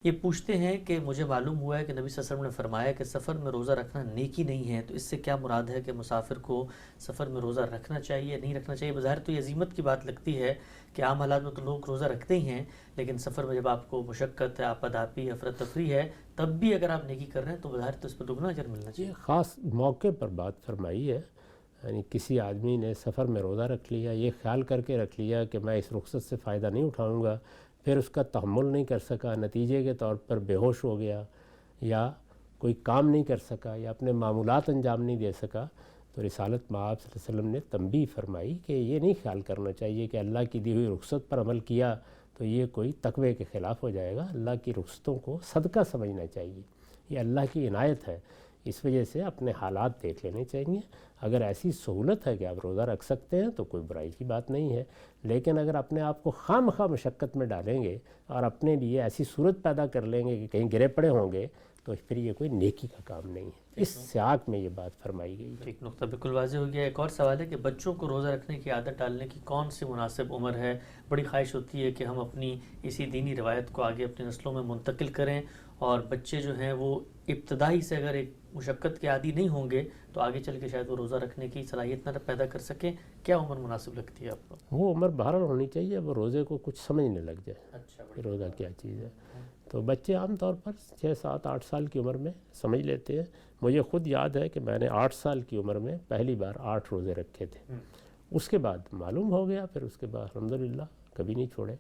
یہ پوچھتے ہیں کہ مجھے معلوم ہوا ہے کہ نبی صلی اللہ علیہ وسلم نے فرمایا کہ سفر میں روزہ رکھنا نیکی نہیں ہے، تو اس سے کیا مراد ہے کہ مسافر کو سفر میں روزہ رکھنا چاہیے نہیں رکھنا چاہیے؟ بظاہر تو یہ عزیمت کی بات لگتی ہے کہ عام حالات میں تو لوگ روزہ رکھتے ہی ہیں، لیکن سفر میں جب آپ کو مشقت ہے، آپاداپی، افراتفری ہے، تب بھی اگر آپ نیکی کر رہے ہیں تو بظاہر تو اس پہ دگنا اجر ملنا یہ چاہیے۔ خاص موقع پر بات فرمائی ہے، یعنی کسی آدمی نے سفر میں روزہ رکھ لیا، یہ خیال کر کے رکھ لیا کہ میں اس رخصت سے فائدہ نہیں اٹھاؤں گا، پھر اس کا تحمل نہیں کر سکا، نتیجے کے طور پر بے ہوش ہو گیا یا کوئی کام نہیں کر سکا یا اپنے معمولات انجام نہیں دے سکا، تو رسالت مآب صلی اللہ علیہ وسلم نے تنبیہ فرمائی کہ یہ نہیں خیال کرنا چاہیے کہ اللہ کی دی ہوئی رخصت پر عمل کیا تو یہ کوئی تقوی کے خلاف ہو جائے گا۔ اللہ کی رخصتوں کو صدقہ سمجھنا چاہیے، یہ اللہ کی عنایت ہے، اس وجہ سے اپنے حالات دیکھ لینے چاہیے۔ اگر ایسی سہولت ہے کہ آپ روزہ رکھ سکتے ہیں تو کوئی برائی کی بات نہیں ہے، لیکن اگر اپنے آپ کو خواہ مخواہ مشقت میں ڈالیں گے اور اپنے لیے ایسی صورت پیدا کر لیں گے کہ کہیں گرے پڑے ہوں گے تو پھر یہ کوئی نیکی کا کام نہیں ہے۔ اس سیاق میں یہ بات فرمائی گئی ہے۔ ایک نقطہ بالکل واضح ہو گیا۔ ایک اور سوال ہے کہ بچوں کو روزہ رکھنے کی عادت ڈالنے کی کون سی مناسب عمر ہے؟ بڑی خواہش ہوتی ہے کہ ہم اپنی اسی دینی روایت کو آگے اپنی نسلوں میں منتقل کریں، اور بچے جو ہیں وہ ابتدائی سے اگر ایک مشقت کے عادی نہیں ہوں گے تو آگے چل کے شاید وہ روزہ رکھنے کی صلاحیت نہ پیدا کر سکیں۔ کیا عمر مناسب لگتی ہے آپ کو؟ وہ عمر بہرحال ہونی چاہیے وہ روزے کو کچھ سمجھنے لگ جائے اچھا، کہ روزہ کیا چیز ہے۔ تو بچے عام طور پر 6 7 8 سال کی عمر میں سمجھ لیتے ہیں۔ مجھے خود یاد ہے کہ میں نے 8 سال کی عمر میں پہلی بار 8 روزے رکھے تھے، اس کے بعد معلوم ہو گیا، پھر اس کے بعد الحمدللہ کبھی نہیں چھوڑے۔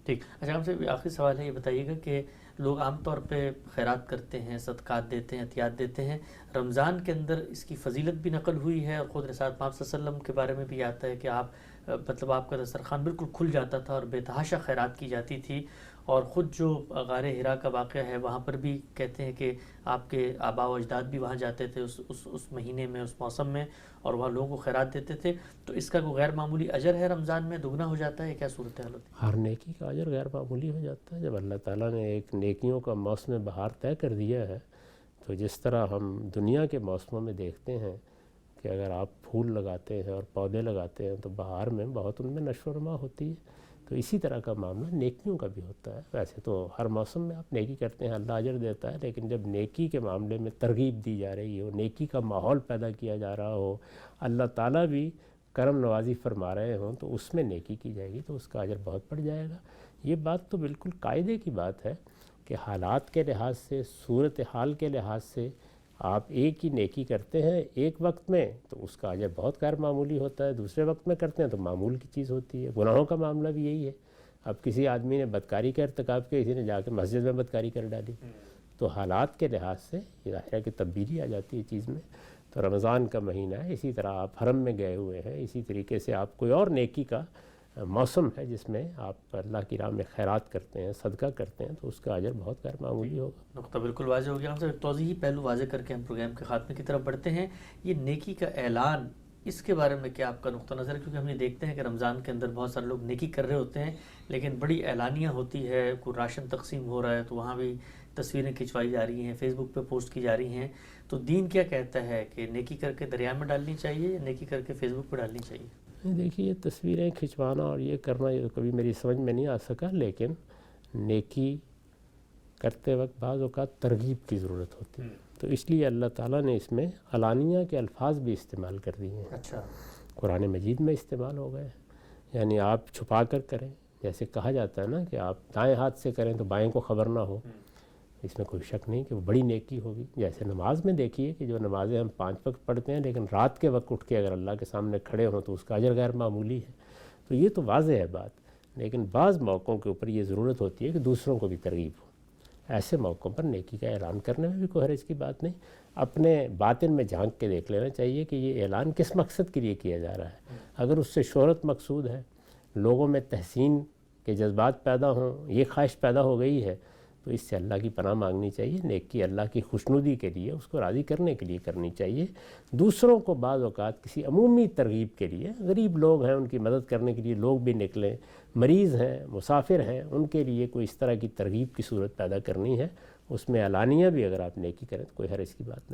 ٹھیک، اچھا ہم سے آخری سوال ہے، یہ بتائیے گا کہ لوگ عام طور پہ خیرات کرتے ہیں، صدقات دیتے ہیں، عطیات دیتے ہیں، رمضان کے اندر اس کی فضیلت بھی نقل ہوئی ہے، اور خود رسالت پاک صلی اللہ علیہ وسلم کے بارے میں بھی آتا ہے کہ آپ مطلب آپ کا دسترخوان بالکل کھل جاتا تھا اور بے تحاشا خیرات کی جاتی تھی، اور خود جو غار ہرا کا واقعہ ہے وہاں پر بھی کہتے ہیں کہ آپ کے آباء و اجداد بھی وہاں جاتے تھے اس مہینے میں، اس موسم میں، اور وہاں لوگوں کو خیرات دیتے تھے، تو اس کا کوئی غیر معمولی اجر ہے رمضان میں، دگنا ہو جاتا ہے، کیا صورتحال ہوتی ہے؟ ہر نیکی کا اجر غیر معمولی ہو جاتا ہے جب اللہ تعالیٰ نے ایک نیکیوں کا موسم بہار طے کر دیا ہے۔ تو جس طرح ہم دنیا کے موسموں میں دیکھتے ہیں کہ اگر آپ پھول لگاتے ہیں اور پودے لگاتے ہیں تو بہار میں بہت ان میں نشو و نما ہوتی ہے، تو اسی طرح کا معاملہ نیکیوں کا بھی ہوتا ہے۔ ویسے تو ہر موسم میں آپ نیکی کرتے ہیں، اللہ اجر دیتا ہے، لیکن جب نیکی کے معاملے میں ترغیب دی جا رہی ہو، نیکی کا ماحول پیدا کیا جا رہا ہو، اللہ تعالیٰ بھی کرم نوازی فرما رہے ہوں تو اس میں نیکی کی جائے گی تو اس کا اجر بہت بڑھ جائے گا۔ یہ بات تو بالکل قاعدے کی بات ہے کہ حالات کے لحاظ سے، صورتحال کے لحاظ سے آپ ایک ہی نیکی کرتے ہیں ایک وقت میں تو اس کا اجر بہت غیر معمولی ہوتا ہے، دوسرے وقت میں کرتے ہیں تو معمول کی چیز ہوتی ہے۔ گناہوں کا معاملہ بھی یہی ہے، اب کسی آدمی نے بدکاری کا ارتکاب کیا، کسی نے جا کے مسجد میں بدکاری کر ڈالی، تو حالات کے لحاظ سے یہ ظاہر ہے کہ تبدیلی آ جاتی ہے چیز میں۔ تو رمضان کا مہینہ ہے، اسی طرح آپ حرم میں گئے ہوئے ہیں، اسی طریقے سے آپ کوئی اور نیکی کا موسم ہے جس میں آپ اللہ کی راہ میں خیرات کرتے ہیں، صدقہ کرتے ہیں، تو اس کا اجر بہت غیر معمولی ہوگا۔ نقطہ بالکل واضح ہو گیا۔ ہم سے ایک توضیحی پہلو واضح کر کے ہم پروگرام کے خاتمے کی طرف بڑھتے ہیں۔ یہ نیکی کا اعلان، اس کے بارے میں کیا آپ کا نقطہ نظر ہے؟ کیونکہ ہم یہ دیکھتے ہیں کہ رمضان کے اندر بہت سارے لوگ نیکی کر رہے ہوتے ہیں، لیکن بڑی اعلانیہ ہوتی ہے، کوئی راشن تقسیم ہو رہا ہے تو وہاں بھی تصویریں کھنچوائی جا رہی ہیں، فیس بک پہ پوسٹ کی جا رہی ہیں، تو دین کیا کہتا ہے کہ نیکی کر کے دریا میں ڈالنی چاہیے یا نیکی کر کے فیس بک پہ ڈالنی چاہیے؟ دیکھیے یہ تصویریں کھنچوانا اور یہ کرنا یہ کبھی میری سمجھ میں نہیں آ سکا، لیکن نیکی کرتے وقت بعض اوقات ترغیب کی ضرورت ہوتی ہے، تو اس لیے اللہ تعالیٰ نے اس میں علانیہ کے الفاظ بھی استعمال کر دیے ہیں۔ اچھا، قرآن مجید میں استعمال ہو گئے ہیں، یعنی آپ چھپا کر کریں، جیسے کہا جاتا ہے نا کہ آپ دائیں ہاتھ سے کریں تو بائیں کو خبر نہ ہو، اس میں کوئی شک نہیں کہ وہ بڑی نیکی ہوگی۔ جیسے نماز میں دیکھیے کہ جو نمازیں ہم 5 وقت پڑھتے ہیں لیکن رات کے وقت اٹھ کے اگر اللہ کے سامنے کھڑے ہوں تو اس کا اجر غیر معمولی ہے، تو یہ تو واضح ہے بات، لیکن بعض موقعوں کے اوپر یہ ضرورت ہوتی ہے کہ دوسروں کو بھی ترغیب ہو، ایسے موقعوں پر نیکی کا اعلان کرنے میں بھی کوئی حرج کی بات نہیں۔ اپنے باطن میں جھانک کے دیکھ لینا چاہیے کہ یہ اعلان کس مقصد کے لیے کیا جا رہا ہے۔ اگر اس سے شہرت مقصود ہے، لوگوں میں تحسین کے جذبات پیدا ہوں، یہ خواہش پیدا ہو گئی ہے، تو اس سے اللہ کی پناہ مانگنی چاہیے۔ نیکی اللہ کی خوشنودی کے لیے، اس کو راضی کرنے کے لیے کرنی چاہیے۔ دوسروں کو بعض اوقات کسی عمومی ترغیب کے لیے، غریب لوگ ہیں ان کی مدد کرنے کے لیے لوگ بھی نکلیں، مریض ہیں، مسافر ہیں، ان کے لیے کوئی اس طرح کی ترغیب کی صورت پیدا کرنی ہے، اس میں علانیہ بھی اگر آپ نیکی کریں تو کوئی حرج کی بات نہیں۔